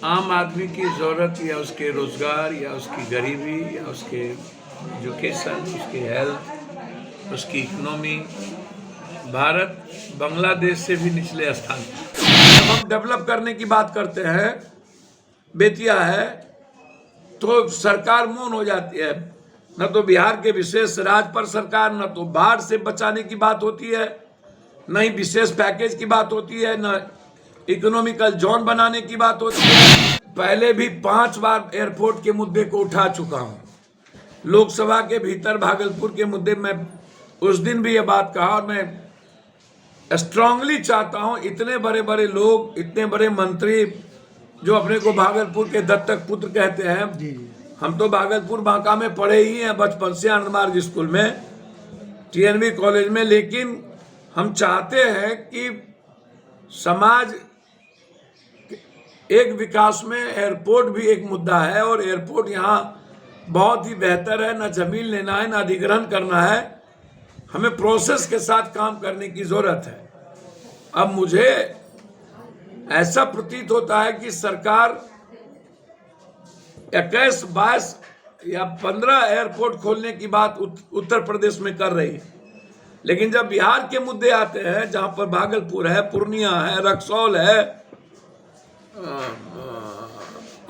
आम आदमी की ज़रूरत या उसके रोज़गार या उसकी गरीबी या उसके एजुकेशन, उसकी हेल्थ, उसकी इकोनॉमी भारत बांग्लादेश से भी निचले स्थान पर। जब हम डेवलप करने की बात करते हैं बेतिया है तो सरकार मौन हो जाती है। न तो बिहार के विशेष राज्य पर सरकार, न तो बाढ़ से बचाने की बात होती है, न ही विशेष पैकेज की बात होती है, न इकोनॉमिकल जोन बनाने की बात होती है। पहले भी 5 बार एयरपोर्ट के मुद्दे को उठा चुका हूं। लोकसभा के भीतर भागलपुर के मुद्दे में उस दिन भी ये बात कहा और मैं स्ट्रांगली चाहता हूं इतने बड़े बड़े लोग, इतने बड़े मंत्री जो अपने को भागलपुर के दत्तक पुत्र कहते हैं, हम तो भागलपुर बांका में पढ़े ही हैं बचपन से, आनंद मार्ग स्कूल में, टीएनवी कॉलेज में, लेकिन हम चाहते हैं कि समाज एक विकास में एयरपोर्ट भी एक मुद्दा है और एयरपोर्ट यहाँ बहुत ही बेहतर है। न जमीन लेना है, न अधिग्रहण करना है, हमें प्रोसेस के साथ काम करने की जरूरत है। अब मुझे ऐसा प्रतीत होता है कि सरकार 21, 22 या 15 एयरपोर्ट खोलने की बात उत्तर प्रदेश में कर रही है, लेकिन जब बिहार के मुद्दे आते हैं जहां पर भागलपुर है, पूर्णिया है, रक्सौल है,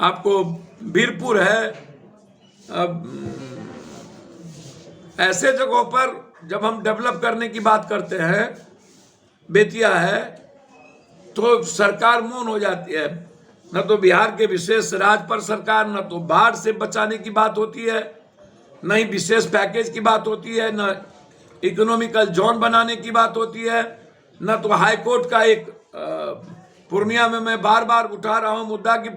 आपको बीरपुर है, ऐसे जगहों पर जब हम डेवलप करने की बात करते हैं बेतिया है तो सरकार मौन हो जाती है। न तो बिहार के विशेष राज्य पर सरकार, न तो बाढ़ से बचाने की बात होती है, न ही विशेष पैकेज की बात होती है, न इकोनॉमिकल जोन बनाने की बात होती है, न तो हाई कोर्ट का एक पूर्णिया में मैं बार बार उठा रहा हूं मुद्दा कि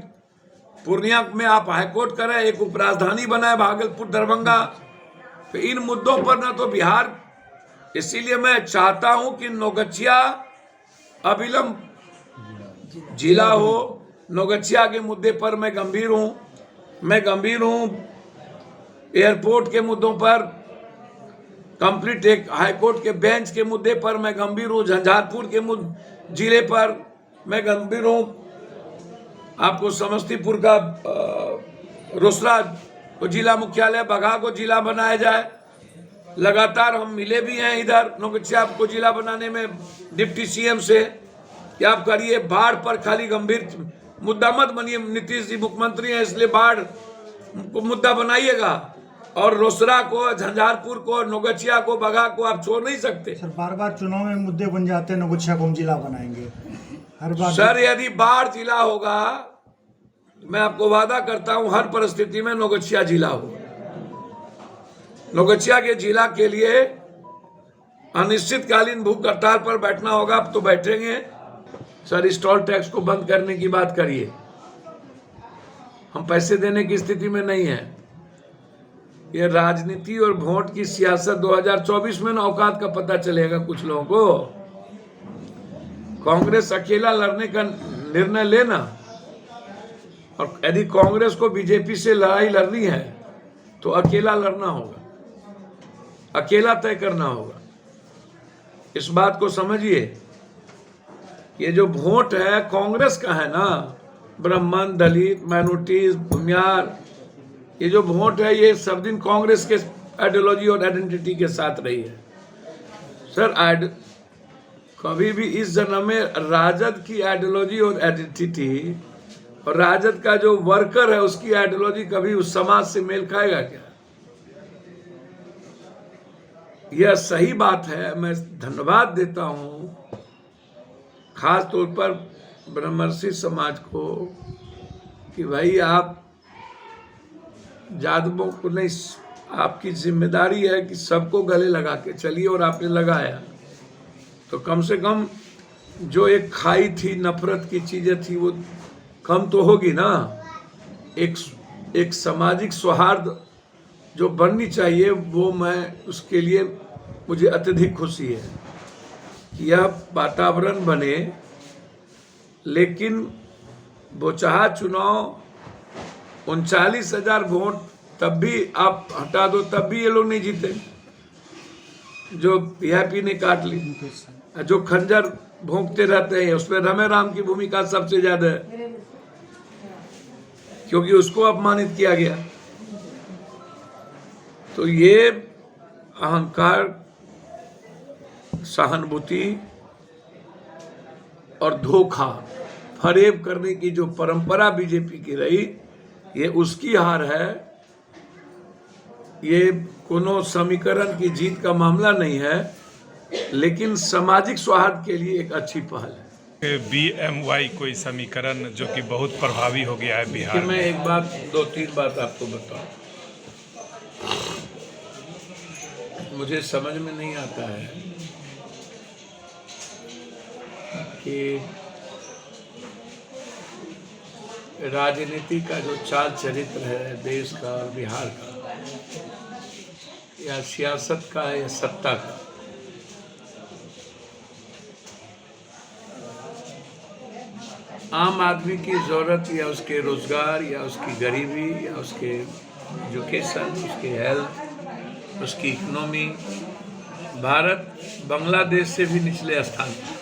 पूर्णिया में आप हाई कोर्ट करें, एक उपराजधानी बनाए भागलपुर दरभंगा। तो इन मुद्दों पर न तो बिहार, इसीलिए मैं चाहता हूं कि नौगछिया अविलंब जिला हो। नौगछिया के मुद्दे पर मैं गंभीर हूं। एयरपोर्ट के मुद्दों पर कंप्लीट एक हाईकोर्ट के बेंच के मुद्दे पर मैं गंभीर हूं। झंझारपुर के जिले पर मैं गंभीर हूं। आपको समस्तीपुर का रोसड़ा को जिला मुख्यालय, बगहा को जिला बनाया जाए। लगातार हम मिले भी हैं इधर नौगछिया को जिला बनाने में डिप्टी सीएम से कि आप करिए। बाढ़ पर खाली गंभीर मुद्दा मत बनिए, नीतीश जी मुख्यमंत्री हैं इसलिए बाढ़ को मुद्दा बनाइएगा, और रोसड़ा को, झंझारपुर को, नौगछिया को, बगहा को आप छोड़ नहीं सकते। सर बार बार चुनाव में मुद्दे बन जाते हैं, नौगछिया को हम जिला बनाएंगे हर बार। सर यदि बाढ़ जिला होगा, मैं आपको वादा करता हूं हर परिस्थिति में नौगछिया जिला होगा। नौगछिया के जिला के लिए अनिश्चितकालीन भूख हड़ताल पर बैठना होगा। अब तो बैठेंगे। सर स्टॉल टैक्स को बंद करने की बात करिए, हम पैसे देने की स्थिति में नहीं है। ये राजनीति और वोट की सियासत 2024 में ना औकात का पता चलेगा कुछ लोगों को। कांग्रेस अकेला लड़ने का निर्णय लेना, और यदि कांग्रेस को बीजेपी से लड़ाई लड़नी है तो अकेला लड़ना होगा, अकेला तय करना होगा। इस बात को समझिए। ये जो वोट है कांग्रेस का है ना, ब्राह्मण, दलित, माइनॉरिटीज, भूमियार, ये जो वोट है ये सब दिन कांग्रेस के आइडियोलॉजी और आइडेंटिटी के साथ रही है। सर कभी भी इस जन्म में राजद की आइडियोलॉजी और आइडेंटिटी और राजद का जो वर्कर है उसकी आइडियोलॉजी कभी उस समाज से मेल खाएगा क्या? यह सही बात है। मैं धन्यवाद देता हूं खास तौर पर ब्रह्मर्षि समाज को कि भाई आप यादवों को नहीं, आपकी जिम्मेदारी है कि सबको गले लगा के चलिए, और आपने लगाया तो कम से कम जो एक खाई थी, नफरत की चीजें थी, वो कम तो होगी ना। एक सामाजिक सौहार्द जो बननी चाहिए, वो मैं उसके लिए मुझे अत्यधिक खुशी है कि यह वातावरण बने। लेकिन बोचहा चुनाव 39,000 वोट तब भी आप हटा दो, तब भी ये लोग नहीं जीते। जो वीआईपी ने काट ली, जो खंजर भोंकते रहते हैं, उसमें रमे राम की भूमिका सबसे ज्यादा है। क्योंकि उसको अपमानित किया गया। तो ये अहंकार, सहानुभूति और धोखा, फरेब करने की जो परंपरा बीजेपी की रही, ये उसकी हार है। ये कोनो समीकरण की जीत का मामला नहीं है, लेकिन सामाजिक सौहार्द के लिए एक अच्छी पहल है। BMY कोई समीकरण जो कि बहुत प्रभावी हो गया है बिहार मैं में। एक बात, 2-3 बात आपको बताऊं, मुझे समझ में नहीं आता है कि राजनीति का जो चाल चरित्र है देश का और बिहार का, या सियासत का या सत्ता का, आम आदमी की जरूरत या उसके रोजगार या उसकी गरीबी या उसके एजुकेशन, उसके हेल्थ, उसकी इकोनॉमी, भारत बांग्लादेश से भी निचले स्थान पर,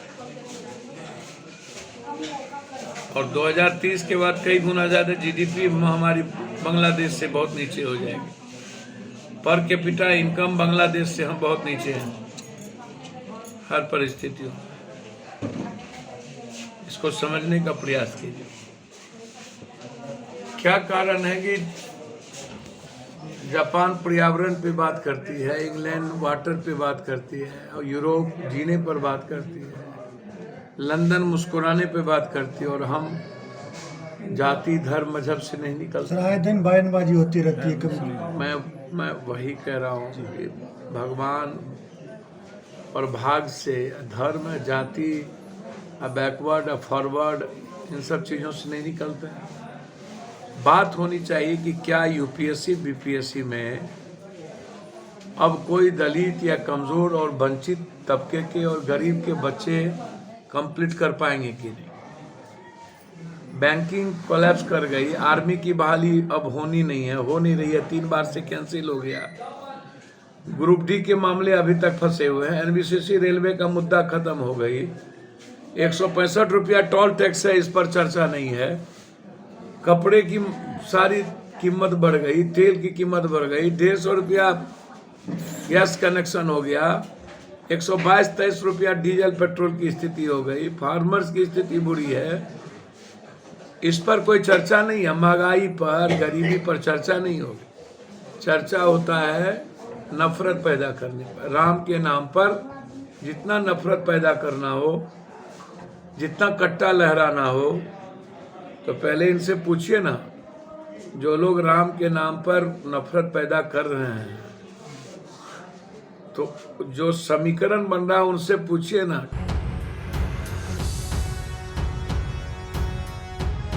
और 2030 के बाद कई गुना ज़्यादा GDP हमारी बांग्लादेश से बहुत नीचे हो जाएगी। पर कैपिटा इनकम बांग्लादेश से हम बहुत नीचे हैं हर परिस्थितियों। इसको समझने का प्रयास कीजिए। क्या कारण है कि जापान पर्यावरण पे बात करती है, इंग्लैंड वाटर पे बात करती है, और यूरोप जीने पर बात करती है, लंदन मुस्कुराने पे बात करती है, और हम जाति धर्म मजहब से नहीं निकलते। आए दिन बयानबाजी होती रहती है कभी। मैं वही कह रहा हूँ कि भगवान और भाग से धर्म, जाति, बैकवर्ड, फॉरवर्ड, इन सब चीज़ों से नहीं निकलते हैं। बात होनी चाहिए कि क्या UPSC BPSC में अब कोई दलित या कमज़ोर और वंचित तबके के और गरीब के बच्चे कंप्लीट कर पाएंगे कि नहीं। बैंकिंग कोलैप्स कर गई, आर्मी की बहाली अब होनी नहीं है, हो नहीं रही है, 3 बार से कैंसिल हो गया। ग्रुप D के मामले अभी तक फंसे हुए हैं। NBCC रेलवे का मुद्दा खत्म हो गई। 165 रुपया टोल टैक्स है, इस पर चर्चा नहीं है। कपड़े की सारी कीमत बढ़ गई, तेल की कीमत बढ़ गई, 150 रुपया गैस कनेक्शन हो गया, 122-23 रुपया डीजल पेट्रोल की स्थिति हो गई, फार्मर्स की स्थिति बुरी है। इस पर कोई चर्चा नहीं है। महंगाई पर, गरीबी पर चर्चा नहीं होगी। चर्चा होता है नफरत पैदा करने पर। राम के नाम पर जितना नफरत पैदा करना हो, जितना कट्टा लहराना हो, तो पहले इनसे पूछिए ना, जो लोग राम के नाम पर नफरत पैदा कर रहे हैं, तो जो समीकरण बन रहा है उनसे पूछिए ना।